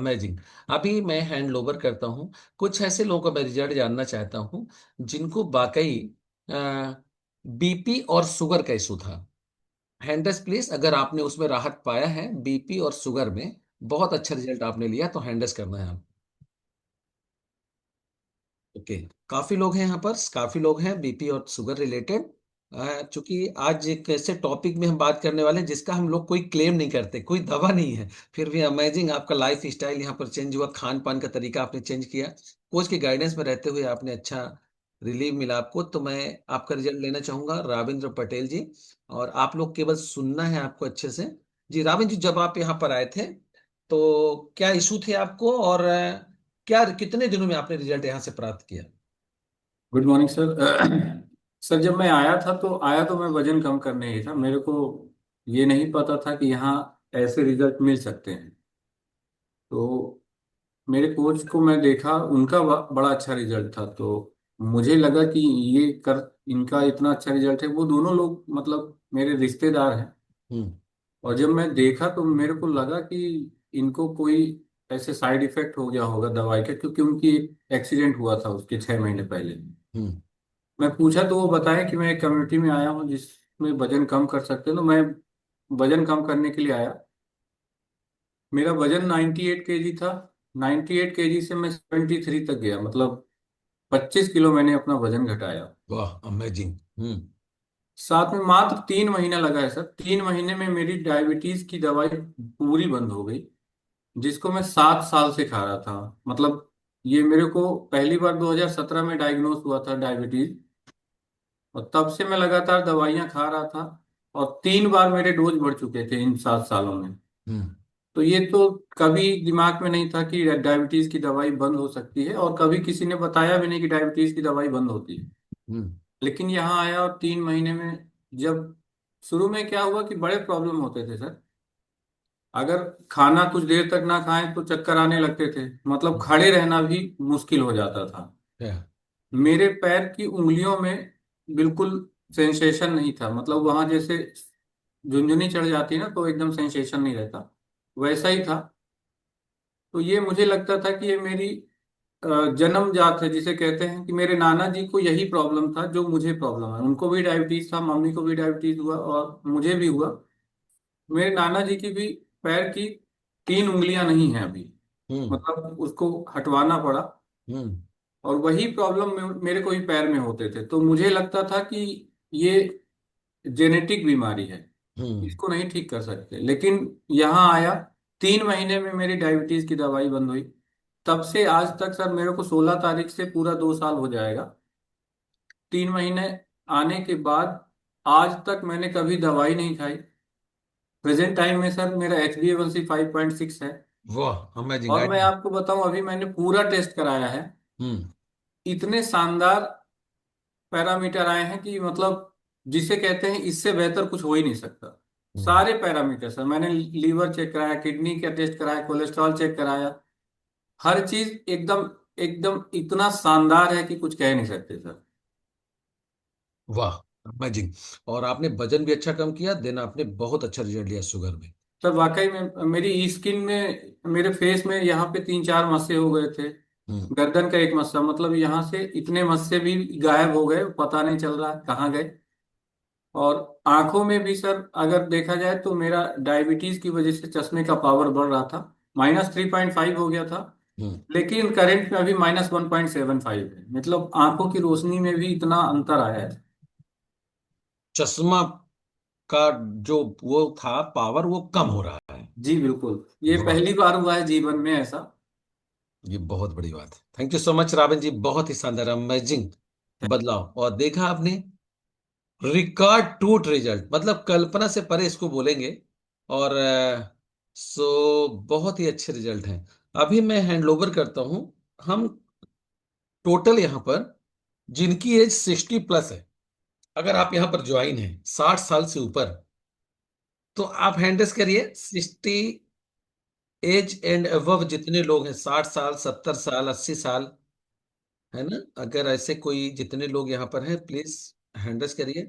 Amazing. अभी मैं hand over करता हूँ। कुछ ऐसे लोगों का मैं रिजल्ट जानना चाहता हूँ जिनको वाकई बीपी और शुगर का इशू था। हैंडस प्लीज, अगर आपने उसमें राहत पाया है बीपी और शुगर में, बहुत अच्छा रिजल्ट आपने लिया, तो हैंडस करना है आप। ओके। काफी लोग हैं यहाँ पर, काफी लोग हैं बीपी और शुगर रिलेटेड। चूंकि आज एक ऐसे टॉपिक में हम बात करने वाले हैं जिसका हम लोग कोई क्लेम नहीं करते, कोई दवा नहीं है, फिर भी अमेजिंग आपका लाइफ स्टाइल यहाँ पर चेंज हुआ, खान पान का तरीका आपने चेंज किया, कोच के गाइडेंस में रहते हुए आपने अच्छा रिलीव मिला आपको। तो मैं आपका रिजल्ट लेना चाहूंगा राविंद्र पटेल जी, और आप लोग केवल सुनना है आपको अच्छे से। जी राविंद्र जी, जब आप यहाँ पर आए थे तो क्या इशू थे आपको, और क्या कितने दिनों में आपने रिजल्ट यहाँ से प्राप्त किया? Good morning sir. सर जब मैं आया तो मैं वजन कम करने ही था। मेरे को ये नहीं पता था कि यहाँ ऐसे रिजल्ट मिल सकते हैं। तो मेरे कोच को मैं देखा, उनका बड़ा अच्छा रिजल्ट था। तो मुझे लगा कि ये कर इनका इतना अच्छा रिजल्ट है। वो दोनों लोग मतलब मेरे रिश्तेदार हैं। हम्म। और जब मैं देखा तो मेरे को लगा कि इनको कोई ऐसे साइड इफेक्ट हो गया होगा दवाई का, क्योंकि उनकी एक्सीडेंट हुआ था उसके 6 महीने पहले। हम्म। मैं पूछा तो वो बताया कि मैं एक कम्युनिटी में आया हूँ जिसमें वजन कम कर सकते हैं। तो मैं वजन कम करने के लिए आया। मेरा वजन 98 केजी था। 98 केजी से मैं 73 तक गया, मतलब 25 किलो मैंने अपना वजन घटाया। वाह अमेजिंग। हम्म। साथ में मात्र 3 महीना लगा है सर। 3 महीने में मेरी डायबिटीज की दवाई पूरी बंद हो गई, जिसको मैं 7 साल से खा रहा था। मतलब ये मेरे को पहली बार 2017 में डायग्नोस हुआ था डायबिटीज। और तब से मैं लगातार दवाइयां खा रहा था। और 3 बार मेरे डोज बढ़ चुके थे इन 7 सालों में। हम्म। तो ये तो कभी दिमाग में नहीं था कि डायबिटीज की दवाई बंद हो सकती है, और कभी किसी ने बताया भी नहीं कि डायबिटीज की दवाई बंद होती है। हम्म। लेकिन यहाँ आया और 3 महीने में जब शुरू में क्या हुआ कि बड़े प्रॉब्लम होते थे सर। अगर खाना कुछ देर तक ना खाएं तो चक्कर आने लगते थे, मतलब खड़े रहना भी मुश्किल हो जाता था। क्या? मेरे पैर की उंगलियों में बिल्कुल सेंसेशन नहीं था, मतलब वहां जैसे झुनझुनी चढ़ जाती है ना, तो एकदम सेंसेशन नहीं रहता, वैसा ही था। तो ये मुझे लगता था कि ये मेरी जन्म जात है, जिसे कहते हैं कि मेरे नाना जी को यही प्रॉब्लम था जो मुझे प्रॉब्लम है। उनको भी डायबिटीज था, मम्मी को भी डायबिटीज हुआ और मुझे भी हुआ। मेरे नाना जी की भी पैर की 3 उंगलियां नहीं है अभी, हम्म। मतलब उसको हटवाना पड़ा। हम्म। और वही प्रॉब्लम मेरे को ही पैर में होते थे। तो मुझे लगता था कि ये जेनेटिक बीमारी है, हम्म। इसको नहीं ठीक कर सकते। लेकिन यहाँ आया, 3 महीने में मेरी डायबिटीज की दवाई बंद हुई। तब से आज तक सर, मेरे को 16 तारीख से पूरा 2 साल हो जाएगा। 3 महीने आने के बाद आज तक मैंने कभी दवाई नहीं खाई। प्रेजेंट टाइम में सर मेरा HbA1c 5.6 है। वाह अमेजिंग और मैं गाइड। आपको बताऊं, अभी मैंने पूरा टेस्ट कराया है। हम्म। इतने शानदार पैरामीटर आए हैं कि मतलब जिसे कहते हैं इससे बेहतर कुछ हो ही नहीं सकता। हम्म। सारे पैरामीटर सर, मैंने लीवर चेक कराया, किडनी का टेस्ट कराया, कोलेस्ट्रॉल चेक कराया। हर चीज एकदम एकदम इतना शानदार है कि कुछ कह नहीं सकते सर। वाह अमेजिंग। और आपने वजन भी अच्छा कम किया, देन आपने बहुत अच्छा रिजल्ट लिया शुगर में। सर वाकई में मेरी स्किन में, मेरे फेस में यहाँ पे 3-4 मस्से हो गए थे। हम्म। गर्दन का एक मस्सा, मतलब यहाँ से इतने मस्से भी गायब हो गए, पता नहीं चल रहा कहाँ गए। और आंखों में भी सर अगर देखा जाए तो मेरा डायबिटीज की वजह से चश्मे का पावर बढ़ रहा था, -3.5 हो गया था। हम्म। लेकिन करंट में अभी -1.75 है, मतलब आंखों की रोशनी में भी इतना अंतर आया है। चश्मा का जो वो था पावर, वो कम हो रहा है। जी बिल्कुल, ये वाह, पहली बार हुआ है जीवन में ऐसा। ये बहुत बड़ी बात है। Thank you so much Ravan ji, बहुत ही शानदार अमेजिंग बदलाव। और देखा आपने, रिकॉर्ड टूट रिजल्ट, मतलब कल्पना से परे इसको बोलेंगे। और सो बहुत ही अच्छे रिजल्ट हैं। अभी मैं हैंड ओवर करता हूं। हम टोटल यहाँ पर जिनकी एज 60+ है, अगर आप यहाँ पर ज्वाइन हैं 60 साल से ऊपर, तो आप हैंडल्स करिए 60 एज एंड अबव जितने लोग हैं, 60 साल, 70 साल, 80 साल, है ना? अगर ऐसे कोई जितने लोग यहाँ पर हैं, प्लीज हैंडल्स करिए।